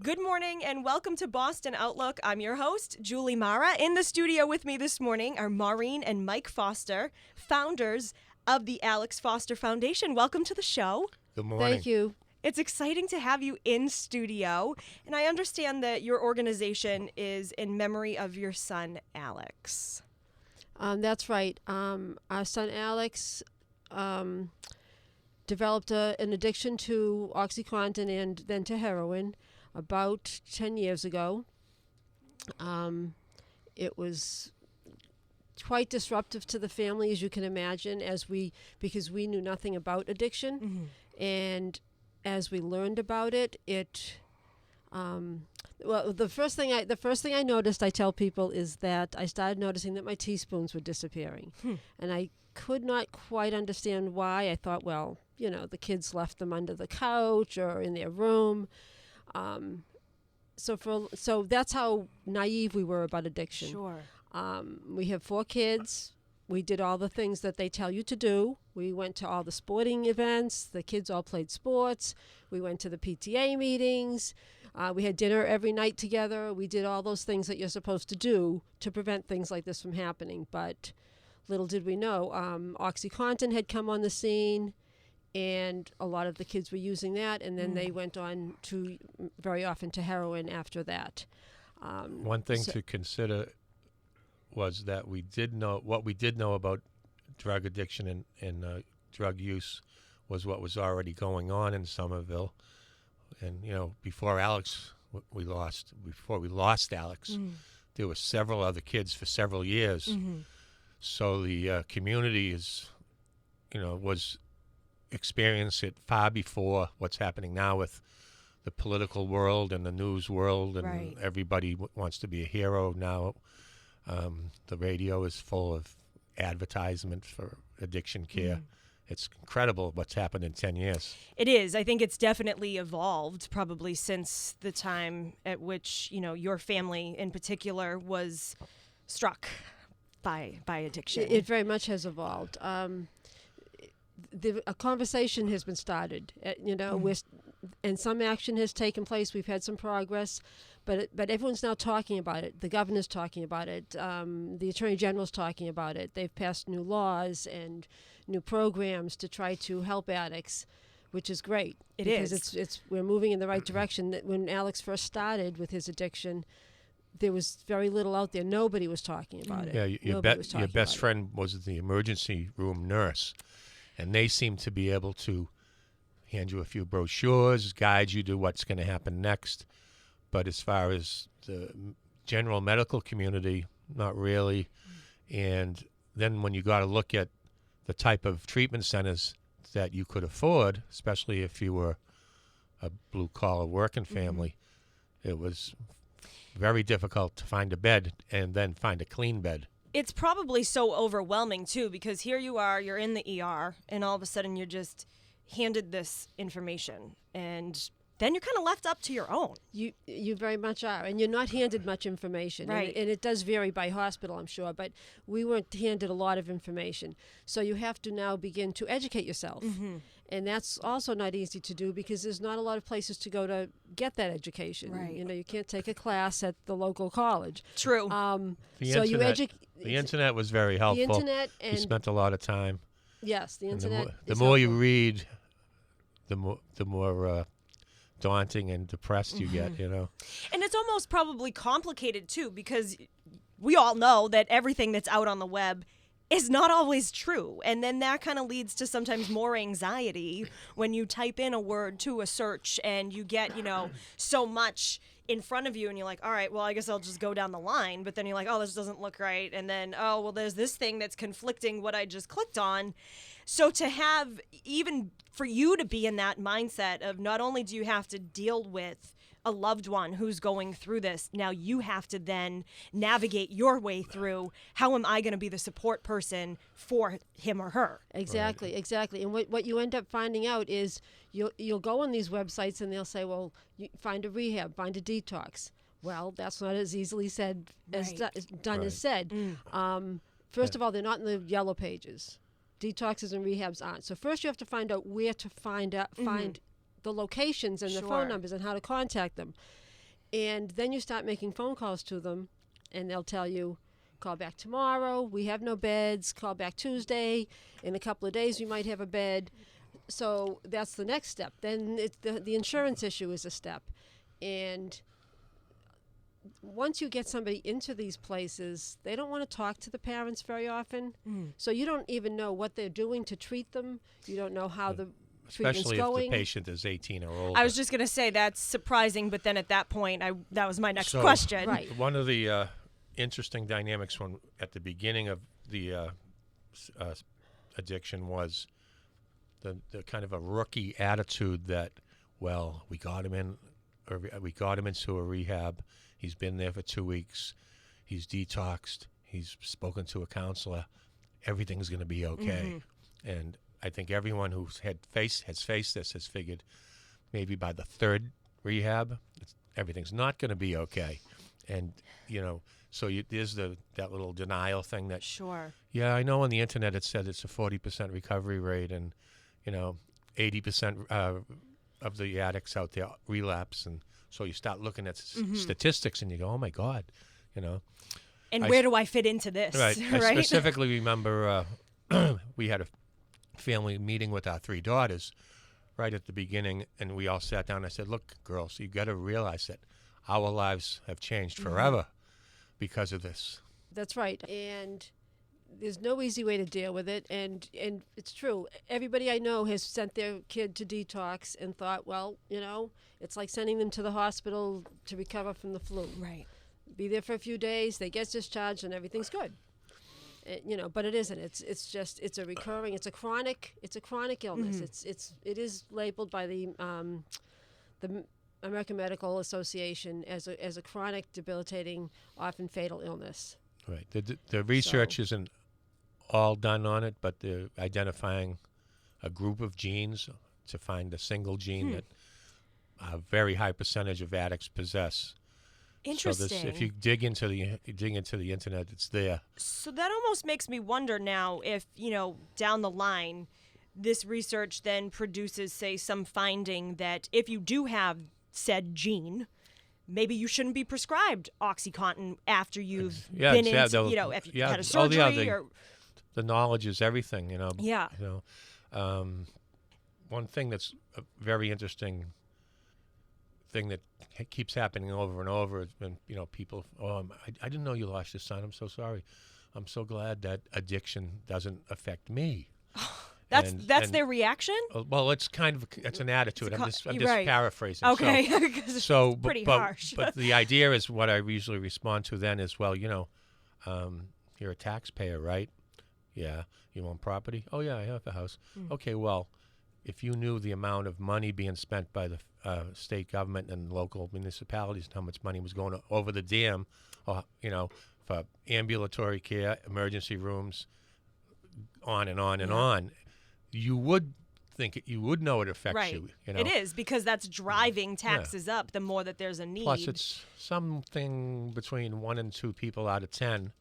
Good morning and welcome to Boston Outlook. I'm your host, Julee Marra. In the studio with me this morning are Maureen and Mike Foster, founders of the Alex Foster Foundation. Welcome to the show. Good morning. Thank you. It's exciting to have you in studio, and I understand that your organization is in memory of your son, Alex. That's right. Our son Alex developed an addiction to OxyContin and then to heroin about 10 years ago. It was quite disruptive to the family, as you can imagine, because we knew nothing about addiction. Mm-hmm. And as we learned about it, the first thing I noticed, I tell people, is that I started noticing that my teaspoons were disappearing. And I could not quite understand why. I thought, well, the kids left them under the couch or in their room. So that's how naive we were about addiction. Sure. We have 4 kids. We did all the things that they tell you to do. We went to all the sporting events. The kids all played sports. We went to the PTA meetings. We had dinner every night together. We did all those things that you're supposed to do to prevent things like this from happening. But little did we know, OxyContin had come on the scene, and a lot of the kids were using that, and then they went on to very often to heroin after that. One thing to consider was that we did know about drug addiction and drug use was what was already going on in Somerville. And before we lost Alex, there were several other kids for several years. Mm-hmm. So the community was experienced it far before what's happening now with the political world and the news world, and right. Everybody wants to be a hero now. The radio is full of advertisement for addiction care. It's incredible what's happened in 10 years. It is. I think it's definitely evolved probably since the time at which, your family in particular was struck by addiction. It very much has evolved. A conversation has been started, and some action has taken place. We've had some progress, but everyone's now talking about it. The governor's talking about it. The attorney general's talking about it. They've passed new laws and new programs to try to help addicts, which is great. Because we're moving in the right direction. That when Alex first started with his addiction, there was very little out there. Nobody was talking about it. Yeah, your best friend was the emergency room nurse, and they seem to be able to hand you a few brochures, guide you to what's going to happen next. But as far as the general medical community, not really. And then when you got to look at the type of treatment centers that you could afford, especially if you were a blue-collar working family, it was very difficult to find a bed and then find a clean bed. It's probably so overwhelming, too, because here you are, you're in the ER, and all of a sudden you're just handed this information, and then you're kind of left up to your own. You very much are, and you're not handed much information. Right. And it does vary by hospital, I'm sure, but we weren't handed a lot of information. So you have to now begin to educate yourself. Mm-hmm. And that's also not easy to do because there's not a lot of places to go to get that education. Right. You can't take a class at the local college. True. The internet was very helpful. The internet we spent a lot of time. Yes, the internet. The more you read, the more daunting and depressed you get, And it's almost probably complicated, too, because we all know that everything that's out on the web is not always true. And then that kind of leads to sometimes more anxiety when you type in a word to a search and you get, so much in front of you and you're like, all right, well, I guess I'll just go down the line. But then you're like, oh, this doesn't look right. And then, oh, well, there's this thing that's conflicting what I just clicked on. So to have, even for you to be in that mindset of not only do you have to deal with a loved one who's going through this, now you have to then navigate your way through, how am I going to be the support person for him or her? Exactly. And what you end up finding out is you'll go on these websites and they'll say, well, you find a rehab, find a detox. Well, that's not as easily said as done as said. First of all, they're not in the yellow pages. Detoxes and rehabs aren't. So first you have to find out where to find the locations and the phone numbers and how to contact them. And then you start making phone calls to them, and they'll tell you, call back tomorrow, we have no beds, call back Tuesday, in a couple of days we might have a bed. So that's the next step. Then the insurance issue is a step. And once you get somebody into these places, they don't want to talk to the parents very often. So you don't even know what they're doing to treat them. You don't know how the treatment's Especially going. if the patient is 18 or older. I was just going to say that's surprising, but then at that point, that was my next So, question. Right. One of the interesting dynamics at the beginning of the addiction was the kind of a rookie attitude that, well, we got him into a rehab. He's been there for 2 weeks. He's detoxed. He's spoken to a counselor. Everything's going to be okay. And I think everyone has faced this has figured maybe by the third rehab, everything's not going to be okay. And, so there's that little denial thing that, Sure. yeah, I know on the internet it said it's a 40% recovery rate and, 80% of the addicts out there relapse. And so you start looking at statistics and you go, oh, my God, And where do I fit into this? Right. I right? specifically remember we had a family meeting with our 3 daughters right at the beginning, and we all sat down. I said, look, girls, you got to realize that our lives have changed forever because of this. That's right. And there's no easy way to deal with it. And it's true. Everybody I know has sent their kid to detox and thought, well, it's like sending them to the hospital to recover from the flu. Right. Be there for a few days, they get discharged, and everything's good. But it isn't. It's a recurring. It's a chronic illness. It is labeled by the American Medical Association as a chronic, debilitating, often fatal illness. Right. The research isn't all done on it, but they're identifying a group of genes to find a single gene that a very high percentage of addicts possess. Interesting. So if you dig into the internet, it's there. So that almost makes me wonder now if, down the line, this research then produces, say, some finding that if you do have said gene, maybe you shouldn't be prescribed OxyContin after you've been into, if you had a surgery or... The knowledge is everything, Yeah. One thing that's a very interesting thing that keeps happening over and over has been, people, I didn't know you lost your son. I'm so sorry. I'm so glad that addiction doesn't affect me. That's their reaction? Well, it's an attitude. I'm just right. paraphrasing. Okay. So, pretty harsh. But the idea is what I usually respond to then is, well, you're a taxpayer, right? Yeah. You own property? Oh, yeah, I have a house. Okay, well, if you knew the amount of money being spent by the state government and local municipalities and how much money was going over the dam, for ambulatory care, emergency rooms, on and on and on, you would know it affects you. It is, because that's driving taxes up the more that there's a need. Plus, it's something between 1 and 2 people out of 10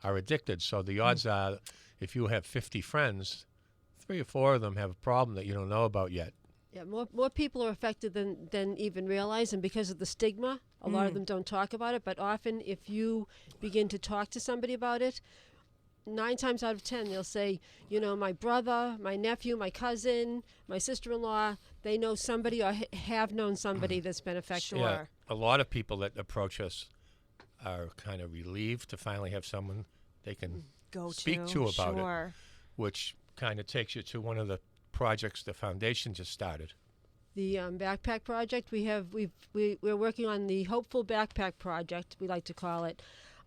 are addicted. So the odds are, if you have 50 friends, 3 or 4 of them have a problem that you don't know about yet. Yeah, more people are affected than even realize, and because of the stigma, a lot of them don't talk about it. But often, if you begin to talk to somebody about it, 9 times out of 10, they'll say, my brother, my nephew, my cousin, my sister-in-law, they know somebody or have known somebody that's been affected. Yeah, a lot of people that approach us are kind of relieved to finally have someone they can speak to about it, which kind of takes you to one of the projects the foundation just started. The backpack project we're working on, the Hopeful Backpack Project, we like to call it.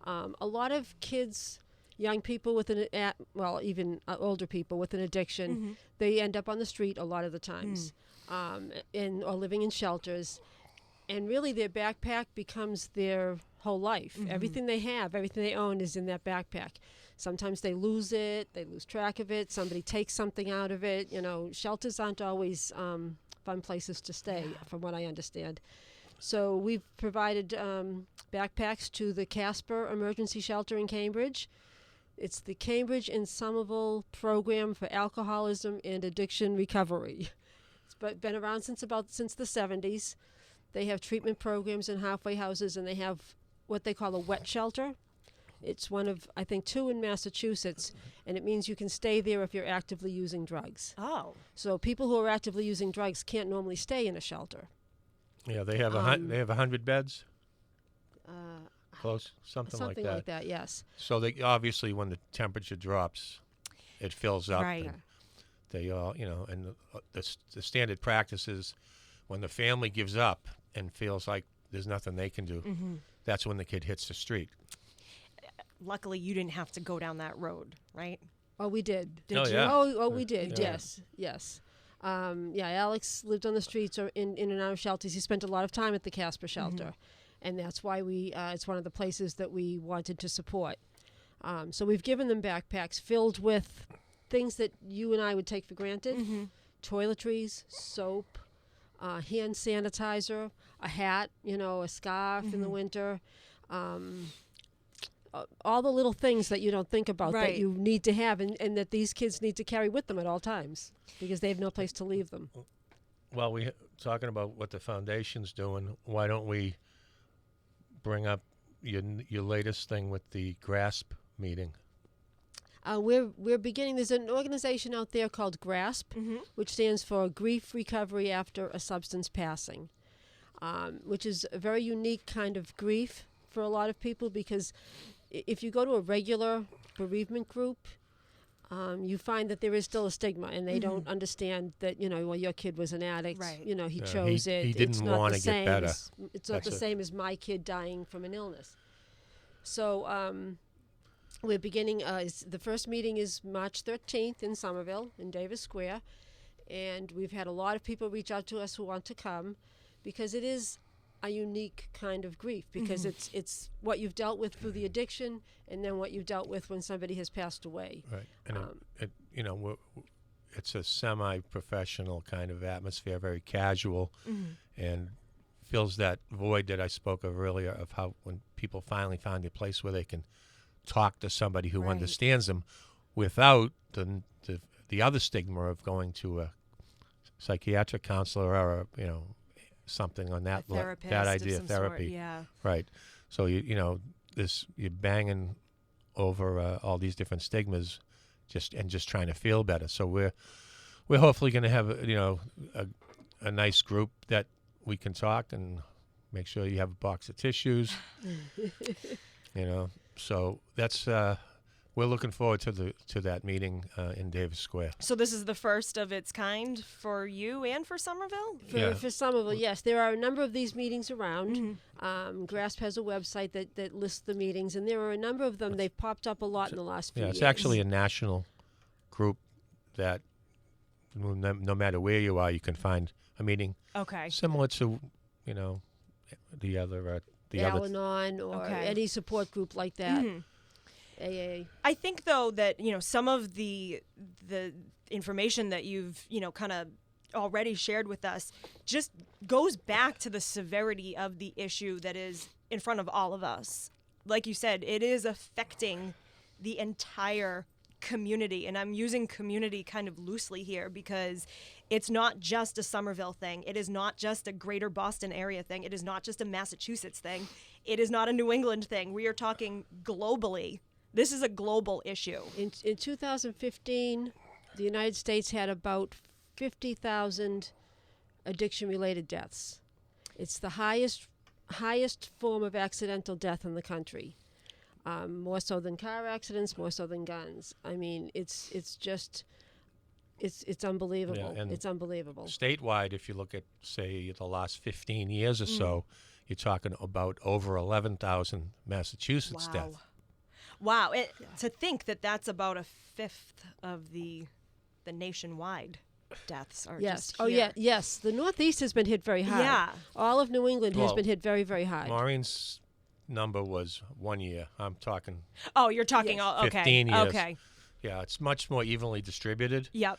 A lot of kids, young people with even older people with an addiction, they end up on the street a lot of the times, or living in shelters, and really their backpack becomes their whole life. Everything they have, everything they own is in that backpack. Sometimes they lose it, they lose track of it, somebody takes something out of it. Shelters aren't always fun places to stay, from what I understand. So we've provided backpacks to the Casper Emergency Shelter in Cambridge. It's the Cambridge and Somerville Program for Alcoholism and Addiction Recovery. It's been around since the 70s. They have treatment programs in halfway houses, and they have what they call a wet shelter. It's one of, I think, 2 in Massachusetts, and it means you can stay there if you're actively using drugs. Oh. So people who are actively using drugs can't normally stay in a shelter. Yeah, they have they have 100 beds. Close, something like that. Yes. So they obviously, when the temperature drops, it fills up. Right. And they all, and the standard practice is when the family gives up and feels like there's nothing they can do, that's when the kid hits the street. Luckily, you didn't have to go down that road, right? Oh, we did. Did Oh, you? yeah. Oh, we did. Yeah. Yes. Alex lived on the streets or in and out of shelters. He spent a lot of time at the Casper shelter, and that's why it's one of the places that we wanted to support. So we've given them backpacks filled with things that you and I would take for granted: toiletries, soap, hand sanitizer, a hat, a scarf in the winter. All the little things that you don't think about that you need to have and that these kids need to carry with them at all times because they have no place to leave them. Well, we're talking about what the foundation's doing. Why don't we bring up your latest thing with the GRASP meeting? We're beginning. There's an organization out there called GRASP, which stands for Grief Recovery After a Substance Passing, which is a very unique kind of grief for a lot of people because if you go to a regular bereavement group, you find that there is still a stigma, and they don't understand that your kid was an addict. Right. He chose it. He didn't want to get better. It's not the same as my kid dying from an illness. So we're beginning. The first meeting is March 13th in Somerville in Davis Square, and we've had a lot of people reach out to us who want to come because it is a unique kind of grief because it's what you've dealt with through the addiction and then what you've dealt with when somebody has passed away. Right, and it's a semi-professional kind of atmosphere, very casual, and fills that void that I spoke of earlier of how when people finally find a place where they can talk to somebody who understands them without the other stigma of going to a psychiatric counselor or something on that that idea of therapy. Yeah. Right. So you're banging over all these different stigmas just trying to feel better. So we're hopefully going to have a nice group that we can talk and make sure you have a box of tissues. So that's we're looking forward to that meeting in Davis Square. So this is the first of its kind for you and for Somerville? For Somerville, yes. There are a number of these meetings around. GRASP has a website that lists the meetings, and there are a number of them. They've popped up a lot in the last few years. Yeah, it's actually a national group that no matter where you are, you can find a meeting. Okay. Similar to, the other... Al-Anon or any support group like that. AA. I think though that some of the information that you've kind of already shared with us just goes back to the severity of the issue that is in front of all of us. Like you said, it is affecting the entire community, and I'm using community kind of loosely here because it's not just a Somerville thing. It is not just a greater Boston area thing. It is not just a Massachusetts thing. It is not a New England thing. We are talking globally. This is a global issue. In 2015, the United States had about 50,000 addiction-related deaths. It's the highest form of accidental death in the country. More so than car accidents, more so than guns. I mean, it's unbelievable. Yeah, it's unbelievable. Statewide, if you look at, say, the last 15 years or so, you're talking about over 11,000 Massachusetts deaths. Wow. To think that that's about a fifth of the nationwide deaths are just here. Yes. The Northeast has been hit very hard. Yeah. All of New England has been hit very, very hard. Maureen's number was 1 year. I'm talking. Oh, you're talking Yes. okay. 15 years. Okay. Yeah, it's much more evenly distributed. Yep.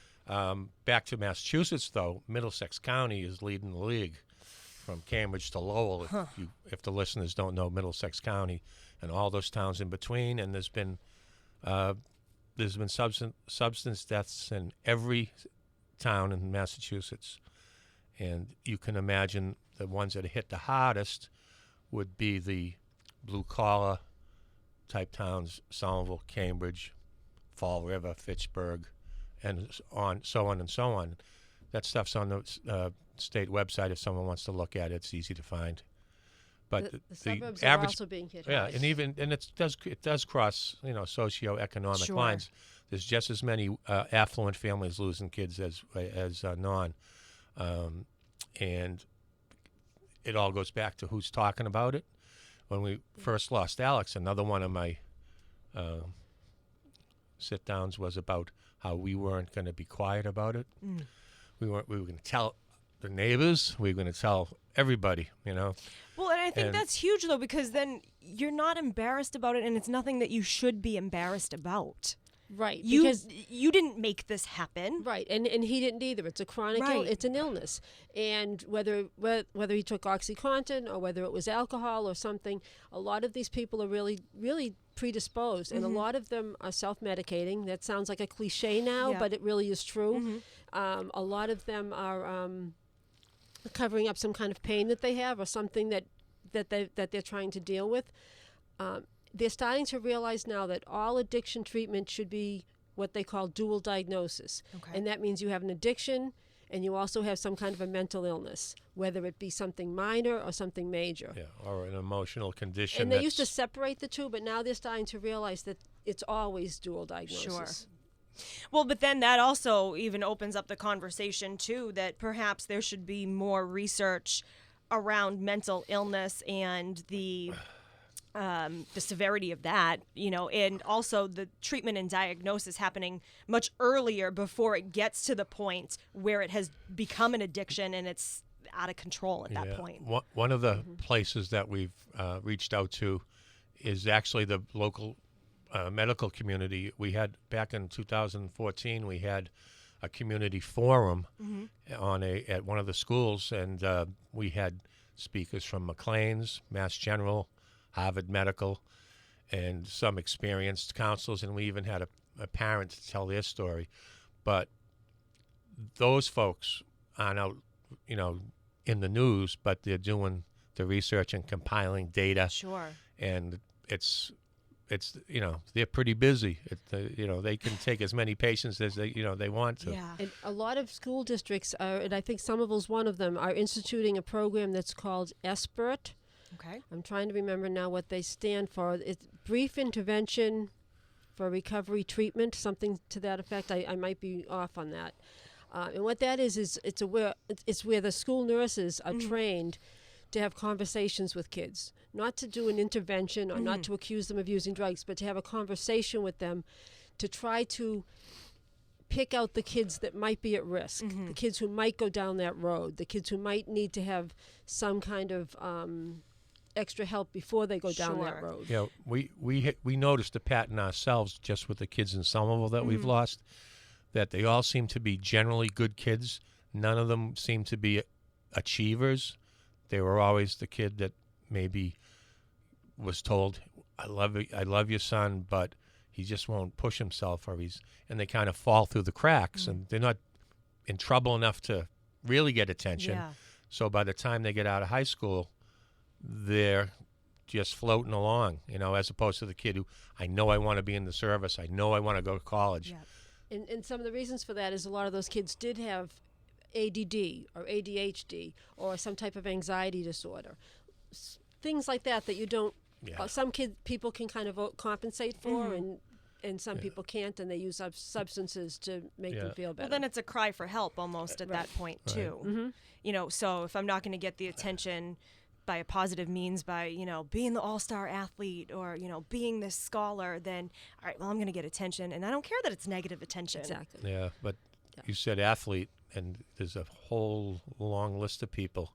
Back to Massachusetts, though, Middlesex County is leading the league from Cambridge to Lowell. If the listeners don't know Middlesex County and all those towns in between, and there's been substance deaths in every town in Massachusetts, and you can imagine the ones that are hit the hardest would be the blue-collar type towns, Somerville, Cambridge, Fall River, Fitchburg, and so on and so on. That stuff's on the state website if someone wants to look at it. It's easy to find. But The suburbs average, are also being hit yeah, hard. and it does cross socioeconomic Sure. lines. There's just as many affluent families losing kids as non, and it all goes back to who's talking about it. When we first lost Alex, another one of my sit-downs was about how we weren't going to be quiet about it. We were going to tell the neighbors. We were going to tell everybody. Well, and I think And- that's huge, though, because then you're not embarrassed about it, and it's nothing that you should be embarrassed about. Right. You because you didn't make this happen. Right, and he didn't either. It's a chronic, Right. it's an illness, and whether he took OxyContin or whether it was alcohol or something, a lot of these people are really predisposed, and a lot of them are self-medicating. That sounds like a cliche now, Yeah. but it really is true. A lot of them are covering up some kind of pain that they have or something that they're trying to deal with. They're starting to realize now that all addiction treatment should be what they call dual diagnosis. Okay. And that means you have an addiction and you also have some kind of a mental illness, whether it be something minor or something major. Yeah, or an emotional condition. And they used to separate the two, but now they're starting to realize that it's always dual diagnosis. Well, but then that also even opens up the conversation, too, that perhaps there should be more research around mental illness and the severity of that, and also the treatment and diagnosis happening much earlier before it gets to the point where it has become an addiction and it's out of control at that point. One of the places that we've reached out to is actually the local medical community. We had back in 2014, we had a community forum at one of the schools, and we had speakers from McLean's, Mass General, Harvard Medical, and some experienced counselors, and we even had a parent to tell their story. But those folks aren't out, in the news, but they're doing the research and compiling data. Sure. And it's they're pretty busy. They can take as many patients as they want to. Yeah. And a lot of school districts are, and I think Somerville's one of them, are instituting a program that's called ESPERT. Okay. I'm trying to remember now what they stand for. It's Brief Intervention for Recovery Treatment, something to that effect. I might be off on that. And what that is it's where the school nurses are trained to have conversations with kids, not to do an intervention or not to accuse them of using drugs, but to have a conversation with them to try to pick out the kids that might be at risk, the kids who might go down that road, the kids who might need to have some kind of extra help before they go down that Sure. road. Yeah, we noticed a pattern ourselves just with the kids in Somerville that we've lost, that they all seem to be generally good kids. None of them seem to be achievers. They were always the kid that maybe was told, I love your son, but he just won't push himself, and they kind of fall through the cracks, and they're not in trouble enough to really get attention. Yeah. So by the time they get out of high school, they're just floating along, as opposed to the kid who, I know I want to be in the service, I know I want to go to college. Yeah. And some of the reasons for that is a lot of those kids did have ADD or ADHD or some type of anxiety disorder. Things like that you don't, Yeah. some people can kind of compensate for and some people can't, and they use substances to make them feel better. Well, then it's a cry for help almost at that point, too. So if I'm not going to get the attention by a positive means, by, being the all-star athlete or, being this scholar, then, all right, well, I'm going to get attention. And I don't care that it's negative attention. Exactly. Yeah, but you said athlete, and there's a whole long list of people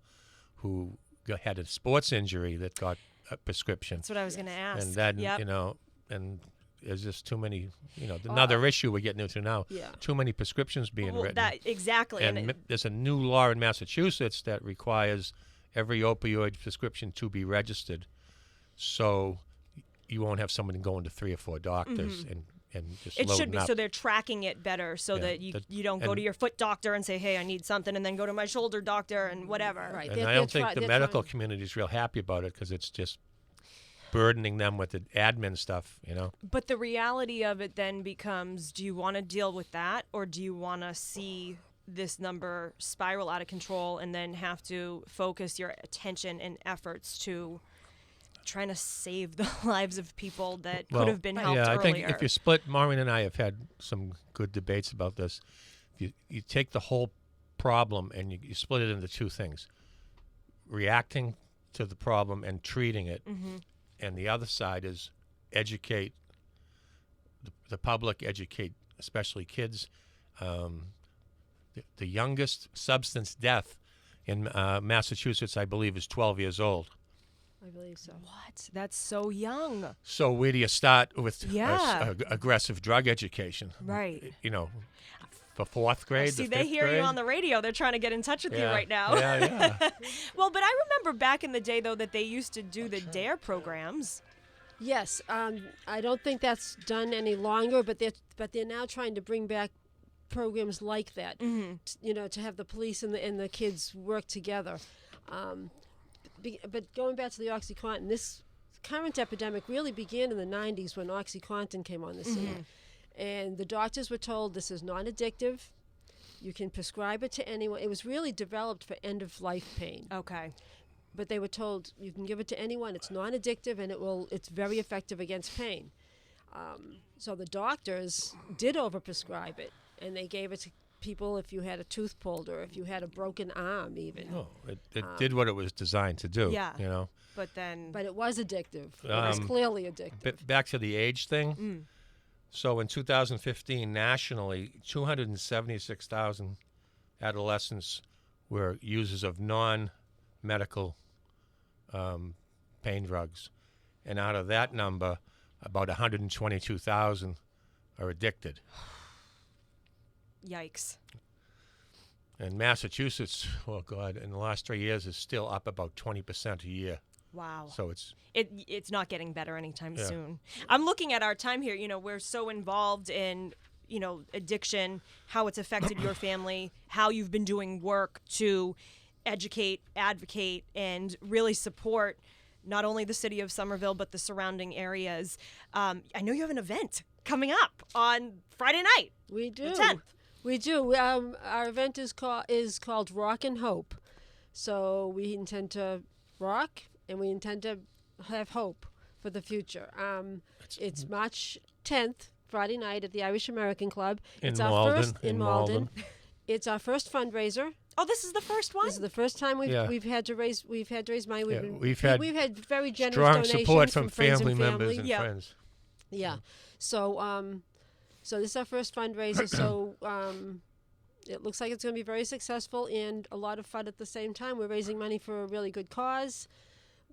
who had a sports injury that got a prescription. That's what I was going to ask. And then, Yep. and there's just too many, another issue we're getting into now. Yeah. Too many prescriptions being Well, written. exactly. And there's a new law in Massachusetts that requires every opioid prescription to be registered. So you won't have somebody going to 3 or 4 doctors and and just It should loading be. up. So they're tracking it better so Yeah, that you that- don't go and- to your foot doctor and say, hey, I need something, and then go to my shoulder doctor and whatever. Right. And They're- I don't they're think the they're medical trying- community is real happy about it because it's just burdening them with the admin stuff, you know. But the reality of it then becomes, do you want to deal with that, or do you want to see this number spiral out of control and then have to focus your attention and efforts to trying to save the lives of people that could have been helped yeah, earlier? I think if you split, Maureen and I have had some good debates about this. If you take the whole problem and you split it into two things: reacting to the problem and treating it, and the other side is educate the public, educate especially kids. The youngest substance death in Massachusetts, I believe, is 12 years old. I believe so. What? That's so young. So where do you start with Yeah. aggressive drug education? Right. You know, for fourth grade. See, the they fifth hear grade? you on the radio. They're trying to get in touch with you Yeah. right now. Yeah. Well, but I remember back in the day, though, that they used to do the DARE programs. Yes, I don't think that's done any longer, but they're now trying to bring back programs like that. You know, to have the police and the kids work together. But going back to the OxyContin, this current epidemic really began in the 90s when OxyContin came on the scene. And the doctors were told this is non-addictive. You can prescribe it to anyone. It was really developed for end-of-life pain. Okay. But they were told you can give it to anyone. It's non-addictive and it's very effective against pain. So the doctors did overprescribe it, and they gave it to people if you had a tooth pulled or if you had a broken arm even. No, it did what it was designed to do. Yeah. You know. But then. But it was addictive. It was clearly addictive. Back to the age thing. So in 2015, nationally, 276,000 adolescents were users of non-medical pain drugs. And out of that number, about 122,000 are addicted. Yikes. And Massachusetts, oh God, in the last 3 years is still up about 20% a year. Wow. So it's It's not getting better anytime Yeah. soon. I'm looking at our time here. You know, we're so involved in, you know, addiction, how it's affected your family, how you've been doing work to educate, advocate, and really support not only the city of Somerville, but the surrounding areas. I know you have an event coming up on Friday night. We do. The 10th. We do. Our event is called Rock and Hope. So we intend to rock and we intend to have hope for the future. It's March 10th, Friday night at the Irish American Club. In It's Malden, our first in Malden. Malden. It's our first fundraiser. Oh, this is the first one? This is the first time Yeah. we've had to raise money. Yeah, We've we've had very generous strong donations support from friends family and members and Yeah. friends. Yeah. So so this is our first fundraiser. So it looks like it's going to be very successful and a lot of fun at the same time. We're raising money for a really good cause,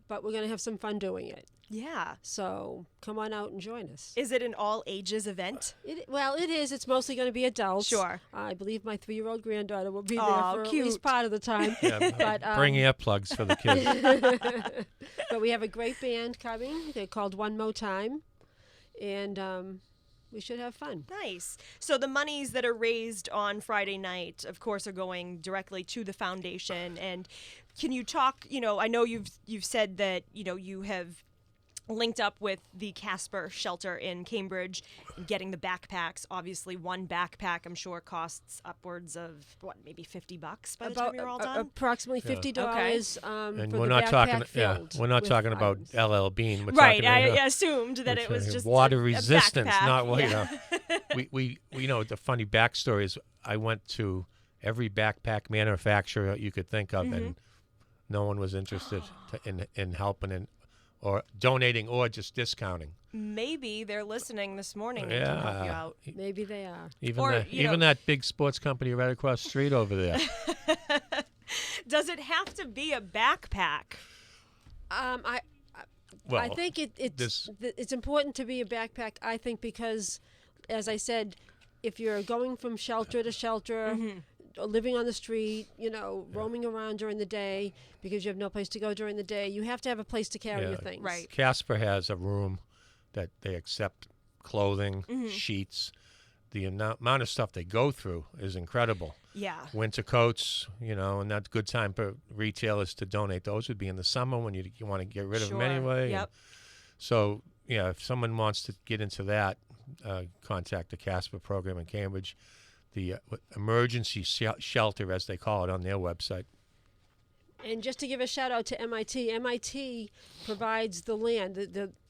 but we're going to have some fun doing it. Yeah. So come on out and join us. Is it an all ages event? Well, it is. It's mostly going to be adults. Sure. I believe my 3-year-old granddaughter will be there Aw, for cute. at least part of the time. Yeah, But, bring earplugs for the kids. But we have a great band coming. They're called One Mo Time. And we should have fun. Nice. So the monies that are raised on Friday night, of course, are going directly to the foundation. And can you talk, you know, I know you've said that, you know, you have linked up with the Casper shelter in Cambridge, getting the backpacks. Obviously, one backpack, I'm sure, costs upwards of, maybe $50 by the time you're all done? Approximately $50 And for we're the not talking. backpack Yeah, filled we're not with talking about items. LL Bean. We're Right, talking, I assumed that it was just water a resistance, backpack. not what Yeah. we you know the funny backstory is I went to every backpack manufacturer you could think of, and no one was interested in helping or donating or just discounting. Maybe they're listening this morning and can help you Yeah, out. Maybe they are. Even that big sports company right across the street over there. Does it have to be a backpack? I Well, think this- it's important to be a backpack. I think because, as I said, if you're going from shelter to shelter, or living on the street, you know, roaming around during the day because you have no place to go during the day, you have to have a place to carry your things. Right. Casper has a room that they accept clothing, sheets. The amount of stuff they go through is incredible. Yeah. Winter coats, and that's a good time for retailers to donate. Those would be in the summer when you want to get rid of them anyway. Yep. So, if someone wants to get into that, contact the CASPA program in Cambridge, the emergency shelter, as they call it, on their website. And just to give a shout out to MIT, MIT provides the land.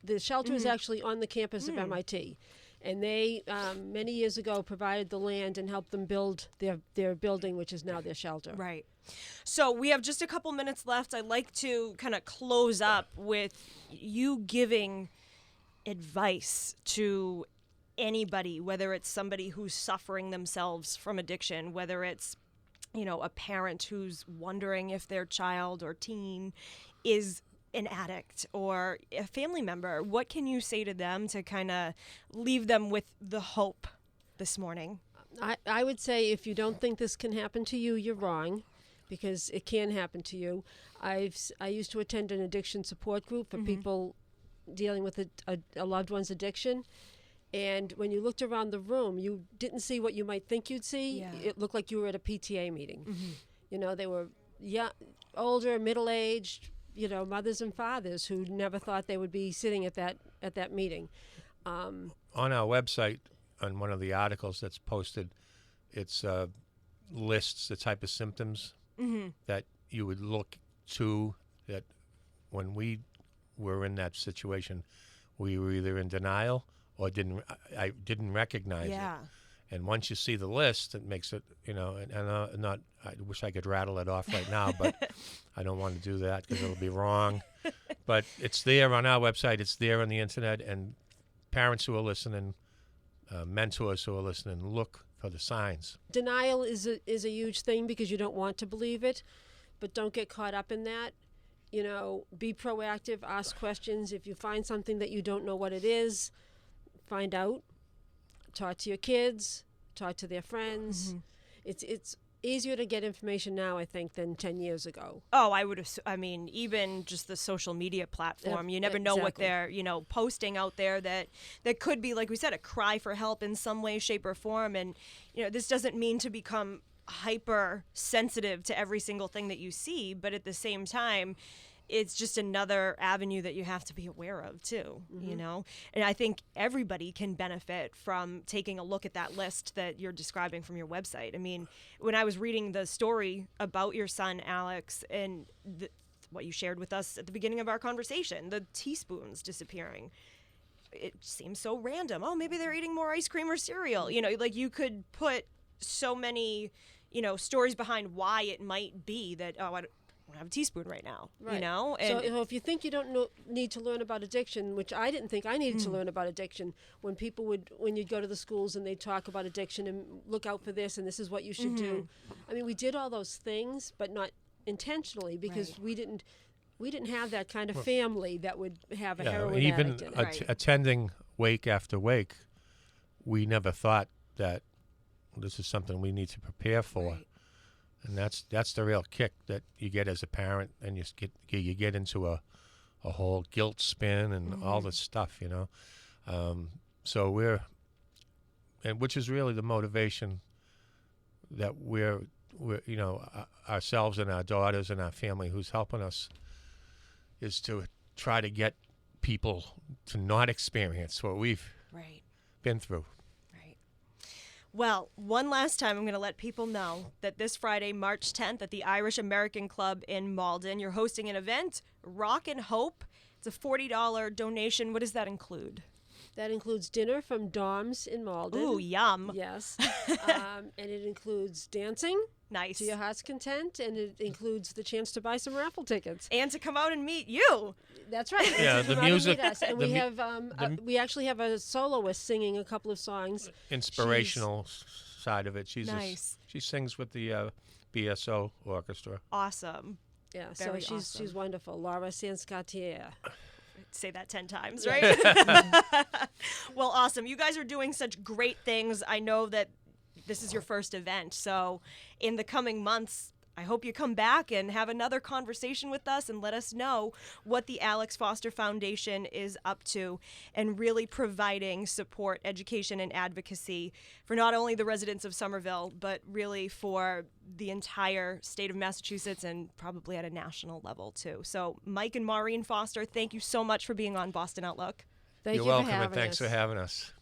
The shelter is actually on the campus of MIT. And they, many years ago, provided the land and helped them build their building, which is now their shelter. Right. So we have just a couple minutes left. I'd like to kind of close up with you giving advice to anybody, whether it's somebody who's suffering themselves from addiction, whether it's, a parent who's wondering if their child or teen is an addict, or a family member. What can you say to them to kind of leave them with the hope this morning? I would say if you don't think this can happen to you, you're wrong, because it can happen to you. I used to attend an addiction support group for people dealing with a loved one's addiction. And when you looked around the room, you didn't see what you might think you'd see. Yeah. It looked like you were at a PTA meeting. They were older, middle-aged, mothers and fathers who never thought they would be sitting at that meeting. On our website, on one of the articles that's posted, it's lists the type of symptoms that you would look to, that when we were in that situation, we were either in denial or I didn't recognize it. And once you see the list, it makes it, I wish I could rattle it off right now, but I don't want to do that because it'll be wrong. But it's there on our website. It's there on the internet. And parents who are listening, mentors who are listening, look for the signs. Denial is a huge thing because you don't want to believe it, but don't get caught up in that. Be proactive, ask questions. If you find something that you don't know what it is, find out. Talk to your kids, talk to their friends. It's easier to get information now, I think, than 10 years ago. Oh, even just the social media platform, you never know what they're, posting out there that could be, like we said, a cry for help in some way, shape, or form. And, this doesn't mean to become hyper sensitive to every single thing that you see, but at the same time, it's just another avenue that you have to be aware of too, And I think everybody can benefit from taking a look at that list that you're describing from your website. I mean, when I was reading the story about your son, Alex, and what you shared with us at the beginning of our conversation, the teaspoons disappearing, it seems so random. Oh, maybe they're eating more ice cream or cereal. Like you could put so many, stories behind why it might be that, I don't have a teaspoon right now, right. And so if you think you don't need to learn about addiction, which I didn't think I needed to learn about addiction, when you'd go to the schools and they'd talk about addiction and look out for this and this is what you should do. I mean, we did all those things, but not intentionally because we didn't have that kind of family that would have a heroin addict in it. Attending wake after wake, we never thought that this is something we need to prepare for. Right. And that's the real kick that you get as a parent, and you get into a whole guilt spin and all this stuff, So which is really the motivation that we're ourselves and our daughters and our family who's helping us, is to try to get people to not experience what we've been through. Well, one last time, I'm going to let people know that this Friday, March 10th, at the Irish American Club in Malden, you're hosting an event, Rock and Hope. It's a $40 donation. What does that include? That includes dinner from Dom's in Malden. Ooh, yum. Yes. And it includes dancing. Nice. To your heart's content, and it includes the chance to buy some raffle tickets. And to come out and meet you. That's right. Yeah, the music. And we have we actually have a soloist singing a couple of songs. Inspirational side of it. She's nice. She sings with the BSO orchestra. Awesome. Yeah, Very so she's wonderful. Laura Sanscartier. Say that 10 times, right? Well, awesome. You guys are doing such great things. I know that this is your first event, so in the coming months, I hope you come back and have another conversation with us and let us know what the Alex Foster Foundation is up to and really providing support, education, and advocacy for not only the residents of Somerville, but really for the entire state of Massachusetts and probably at a national level too. So Mike and Maureen Foster, thank you so much for being on Boston Outlook. Thank You're you welcome, for having and thanks us. for having us.